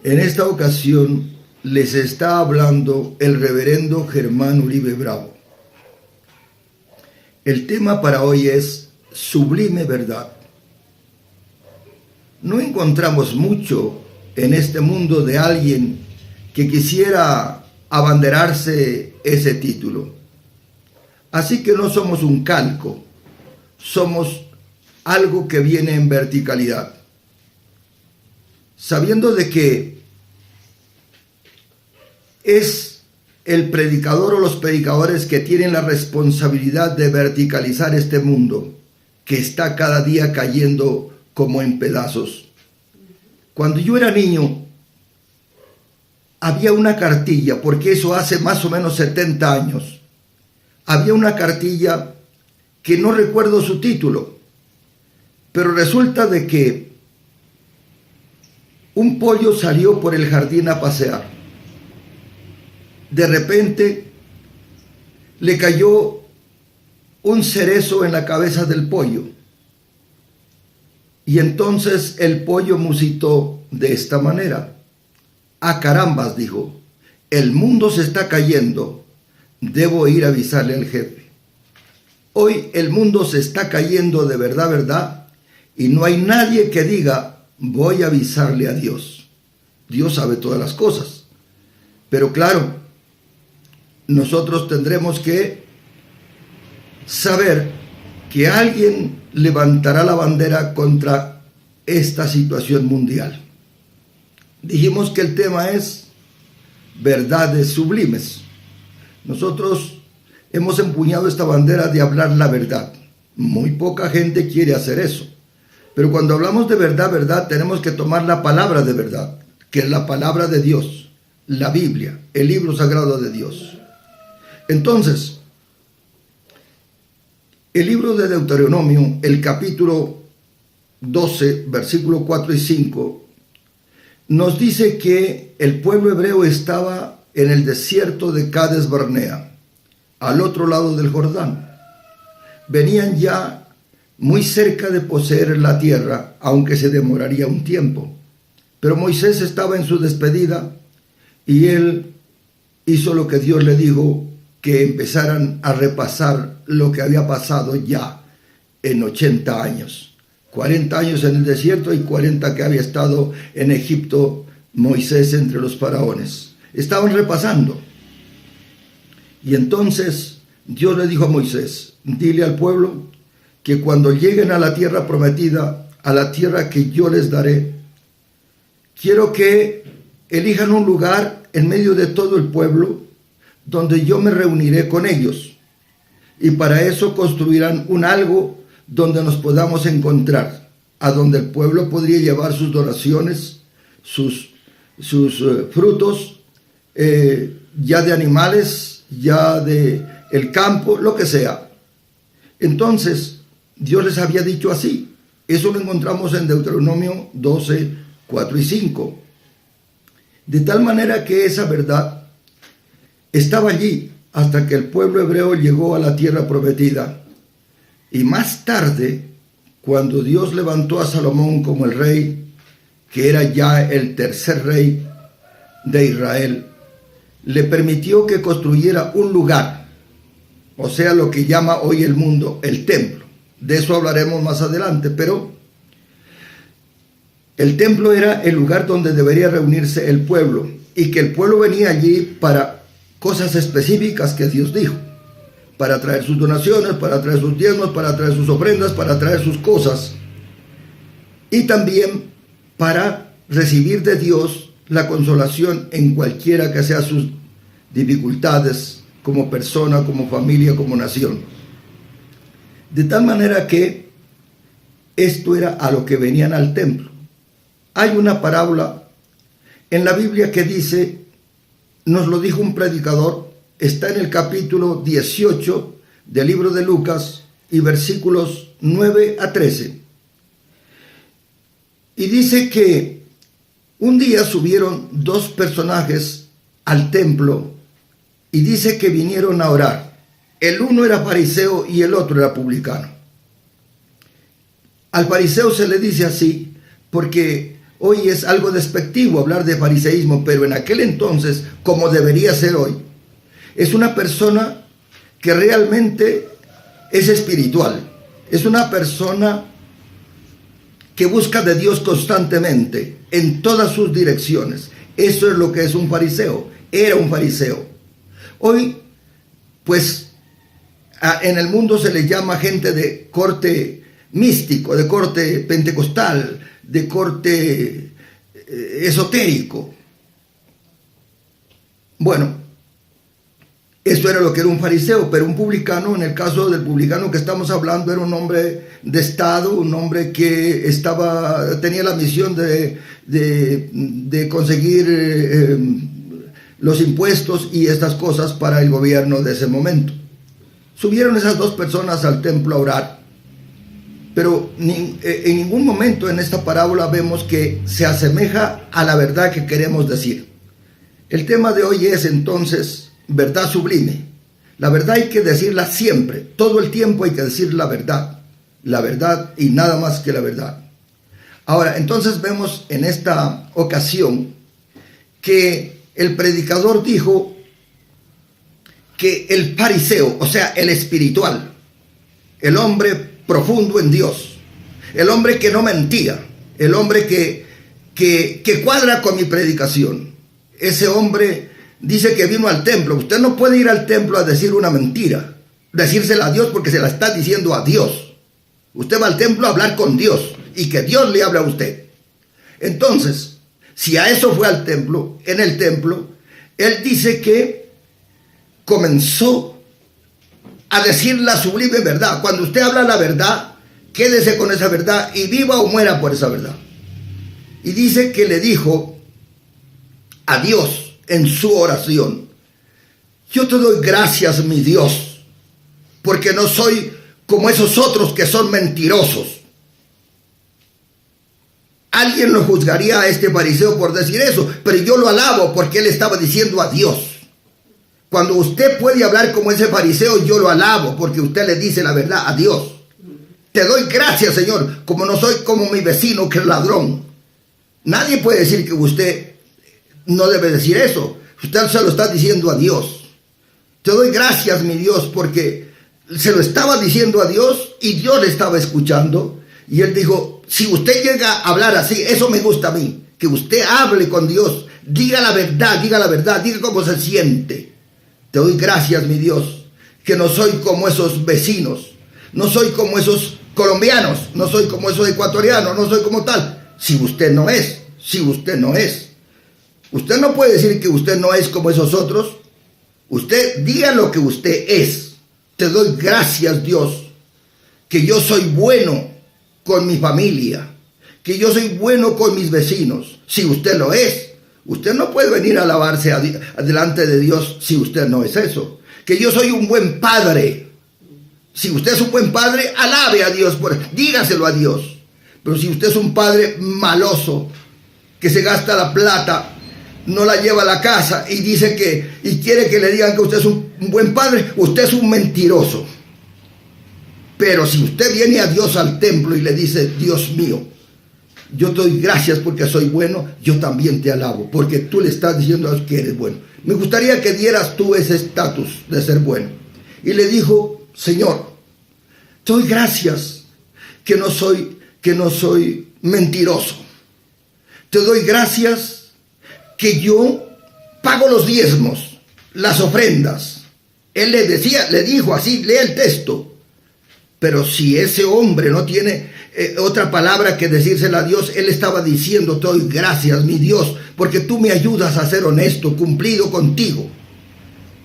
En esta ocasión les está hablando el reverendo Germán Uribe Bravo. El tema para hoy es sublime verdad. No encontramos mucho en este mundo de alguien que quisiera abanderarse ese título. Así que no somos un calco, somos algo que viene en verticalidad. Sabiendo de que es el predicador o los predicadores que tienen la responsabilidad de verticalizar este mundo que está cada día cayendo como en pedazos. Cuando yo era niño, había una cartilla, porque eso hace más o menos 70 años, había una cartilla que no recuerdo su título, pero resulta de que un pollo salió por el jardín a pasear. De repente le cayó un cerezo en la cabeza del pollo. Y entonces el pollo musitó de esta manera. ¡Ah, carambas!, dijo, el mundo se está cayendo, debo ir a avisarle al jefe. Hoy el mundo se está cayendo de verdad, verdad, y no hay nadie que diga, voy a avisarle a Dios. Dios sabe todas las cosas. Pero claro, nosotros tendremos que saber que alguien levantará la bandera contra esta situación mundial. Dijimos que el tema es verdades sublimes. Nosotros hemos empuñado esta bandera de hablar la verdad. Muy poca gente quiere hacer eso. Pero cuando hablamos de verdad, verdad, tenemos que tomar la palabra de verdad, que es la palabra de Dios, la Biblia, el libro sagrado de Dios. Entonces, el libro de Deuteronomio, el capítulo 12, versículos 4 y 5, nos dice que el pueblo hebreo estaba en el desierto de Cades Barnea, al otro lado del Jordán. Venían ya muy cerca de poseer la tierra, aunque se demoraría un tiempo. Pero Moisés estaba en su despedida y él hizo lo que Dios le dijo, que empezaran a repasar lo que había pasado ya en 80 años. 40 años en el desierto y 40 que había estado en Egipto Moisés entre los faraones. Estaban repasando. Y entonces Dios le dijo a Moisés, dile al pueblo que cuando lleguen a la tierra prometida, a la tierra que yo les daré, quiero que elijan un lugar en medio de todo el pueblo donde yo me reuniré con ellos. Y para eso construirán un algo donde nos podamos encontrar, a donde el pueblo podría llevar sus donaciones, sus frutos, ya de animales, ya de el campo, lo que sea. Entonces, Dios les había dicho así. Eso lo encontramos en Deuteronomio 12, 4 y 5. De tal manera que esa verdad estaba allí hasta que el pueblo hebreo llegó a la tierra prometida. Y más tarde, cuando Dios levantó a Salomón como el rey, que era ya el tercer rey de Israel, le permitió que construyera un lugar, o sea, lo que llama hoy el mundo el templo. De eso hablaremos más adelante, pero el templo era el lugar donde debería reunirse el pueblo, y que el pueblo venía allí para cosas específicas que Dios dijo, para traer sus donaciones, para traer sus diezmos, para traer sus ofrendas, para traer sus cosas, y también para recibir de Dios la consolación en cualquiera que sean sus dificultades, como persona, como familia, como nación. De tal manera que esto era a lo que venían al templo. Hay una parábola en la Biblia que dice, nos lo dijo un predicador, está en el capítulo 18 del libro de Lucas y versículos 9 a 13. Y dice que un día subieron dos personajes al templo y dice que vinieron a orar. El uno era fariseo y el otro era publicano. Al fariseo se le dice así porque Hoy es algo despectivo hablar de fariseísmo, pero en aquel entonces, como debería ser hoy, es una persona que realmente es espiritual. Es una persona que busca de Dios constantemente en todas sus direcciones. Eso es lo que es un fariseo. Era un fariseo. Hoy, pues, en el mundo se le llama gente de corte místico, de corte pentecostal, de corte esotérico. Bueno, esto era lo que era un fariseo, pero un publicano, en el caso del publicano que estamos hablando, era un hombre de Estado, un hombre que tenía la misión de conseguir los impuestos y estas cosas para el gobierno de ese momento. Subieron esas dos personas al templo a orar, pero en ningún momento en esta parábola vemos que se asemeja a la verdad que queremos decir. El tema de hoy es entonces verdad sublime. La verdad hay que decirla siempre, todo el tiempo hay que decir la verdad y nada más que la verdad. Ahora, entonces vemos en esta ocasión que el predicador dijo que el fariseo, o sea, el espiritual, el hombre profundo en Dios, el hombre que no mentía, el hombre que cuadra con mi predicación, ese hombre dice que vino al templo. Usted no puede ir al templo a decir una mentira, decírsela a Dios porque se la está diciendo a Dios. Usted va al templo a hablar con Dios y que Dios le hable a usted. Entonces, si a eso fue al templo, en el templo, él dice que comenzó a decir la sublime verdad. Cuando usted habla la verdad, quédese con esa verdad y viva o muera por esa verdad. Y dice que le dijo a Dios en su oración: yo te doy gracias, mi Dios, porque no soy como esos otros que son mentirosos. Alguien lo juzgaría a este fariseo por decir eso, pero yo lo alabo porque él estaba diciendo a Dios. Cuando usted puede hablar como ese fariseo, yo lo alabo porque usted le dice la verdad a Dios. Te doy gracias, Señor, como no soy como mi vecino que es ladrón. Nadie puede decir que usted no debe decir eso. Usted se lo está diciendo a Dios. Te doy gracias, mi Dios, porque se lo estaba diciendo a Dios y Dios le estaba escuchando. Y él dijo: si usted llega a hablar así, eso me gusta a mí, que usted hable con Dios, diga la verdad, diga cómo se siente. Te doy gracias, mi Dios, que no soy como esos vecinos, no soy como esos colombianos, no soy como esos ecuatorianos, no soy como tal. Si usted no es. Usted no puede decir que usted no es como esos otros. Usted diga lo que usted es. Te doy gracias, Dios, que yo soy bueno con mi familia, que yo soy bueno con mis vecinos. Si usted lo es, usted no puede venir a alabarse delante de Dios si usted no es eso. Que yo soy un buen padre. Si usted es un buen padre, alabe a Dios, dígaselo a Dios. Pero si usted es un padre maloso, que se gasta la plata, no la lleva a la casa y dice y quiere que le digan que usted es un buen padre, usted es un mentiroso. Pero si usted viene a Dios al templo y le dice: Dios mío, yo te doy gracias porque soy bueno, yo también te alabo, porque tú le estás diciendo a Dios que eres bueno. Me gustaría que dieras tú ese estatus de ser bueno. Y le dijo: Señor, te doy gracias que no soy mentiroso. Te doy gracias que yo pago los diezmos, las ofrendas. Él le dijo así, lea el texto. Pero si ese hombre no tiene otra palabra que decírsela a Dios, él estaba diciendo: te doy gracias, mi Dios, porque tú me ayudas a ser honesto, cumplido contigo.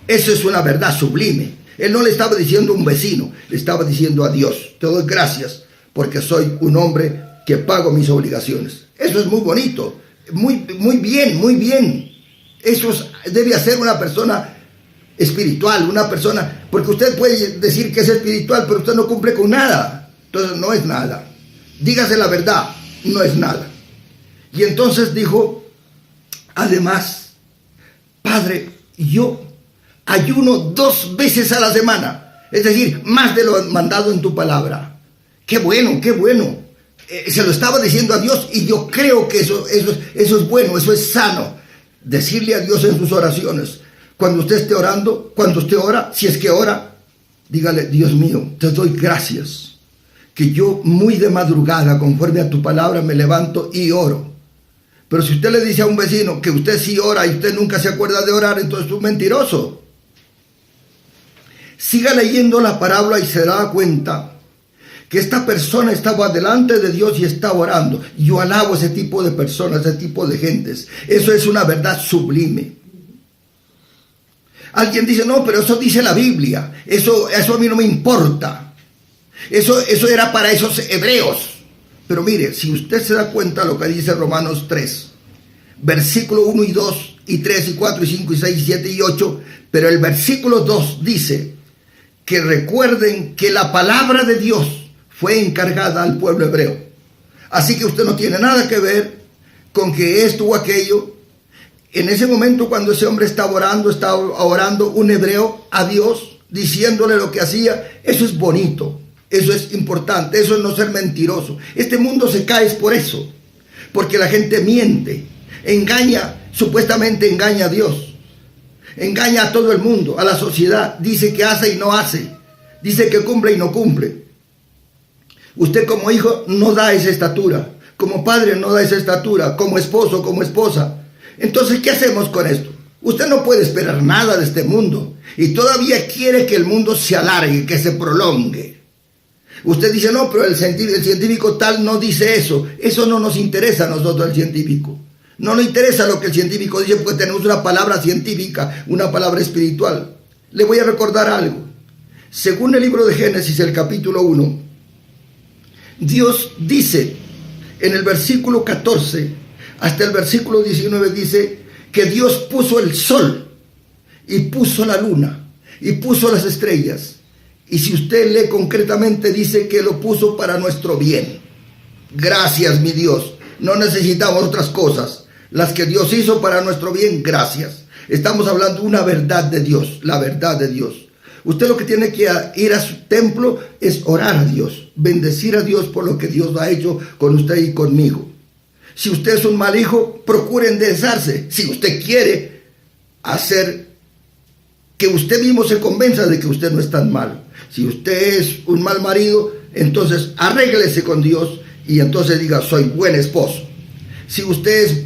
Eso es una verdad sublime. Él no le estaba diciendo a un vecino, le estaba diciendo a Dios: te doy gracias porque soy un hombre que pago mis obligaciones. Eso es muy bonito, muy bien. Eso debe hacer una persona espiritual, una persona, porque usted puede decir que es espiritual, pero usted no cumple con nada. Entonces no es nada. Dígase la verdad, no es nada. Y entonces dijo: además, Padre, yo ayuno 2 veces a la semana, es decir, más de lo mandado en tu palabra. Qué bueno. Se lo estaba diciendo a Dios, y yo creo que eso es bueno, eso es sano. Decirle a Dios en sus oraciones. Cuando usted esté orando, cuando usted ora, si es que ora, dígale: Dios mío, te doy gracias, que yo muy de madrugada, conforme a tu palabra, me levanto y oro. Pero si usted le dice a un vecino que usted sí ora y usted nunca se acuerda de orar, entonces es un mentiroso. Siga leyendo la parábola y se da cuenta que esta persona estaba delante de Dios y estaba orando. Yo alabo ese tipo de personas, ese tipo de gentes. Eso es una verdad sublime. Alguien dice: no, pero eso dice la Biblia. Eso a mí no me importa. Eso era para esos hebreos. Pero mire, si usted se da cuenta de lo que dice Romanos 3, versículo 1 y 2, y 3 y 4 y 5 y 6 y 7 y 8, pero el versículo 2 dice que recuerden que la palabra de Dios fue encargada al pueblo hebreo. Así que usted no tiene nada que ver con que esto o aquello. En ese momento, cuando ese hombre estaba orando un hebreo a Dios, diciéndole lo que hacía, eso es bonito, eso es importante, eso es no ser mentiroso. Este mundo se cae por eso, porque la gente miente, engaña, supuestamente engaña a Dios, engaña a todo el mundo, a la sociedad, dice que hace y no hace, dice que cumple y no cumple. Usted como hijo no da esa estatura, como padre no da esa estatura, como esposo, como esposa. Entonces, ¿qué hacemos con esto? Usted no puede esperar nada de este mundo y todavía quiere que el mundo se alargue, que se prolongue. Usted dice: no, pero el científico tal no dice eso. Eso no nos interesa a nosotros, el científico. No nos interesa lo que el científico dice, porque tenemos una palabra científica, una palabra espiritual. Le voy a recordar algo. Según el libro de Génesis, el capítulo 1, Dios dice en el versículo 14 hasta el versículo 19, dice que Dios puso el sol y puso la luna y puso las estrellas. Y si usted lee concretamente, dice que lo puso para nuestro bien. Gracias, mi Dios. No necesitamos otras cosas. Las que Dios hizo para nuestro bien, gracias. Estamos hablando de una verdad de Dios, la verdad de Dios. Usted lo que tiene que ir a su templo es orar a Dios, bendecir a Dios por lo que Dios ha hecho con usted y conmigo. Si usted es un mal hijo, procure enderezarse. Si usted quiere hacer que usted mismo se convenza de que usted no es tan malo. Si usted es un mal marido, entonces arréglese con Dios y entonces diga: soy buen esposo. Si usted es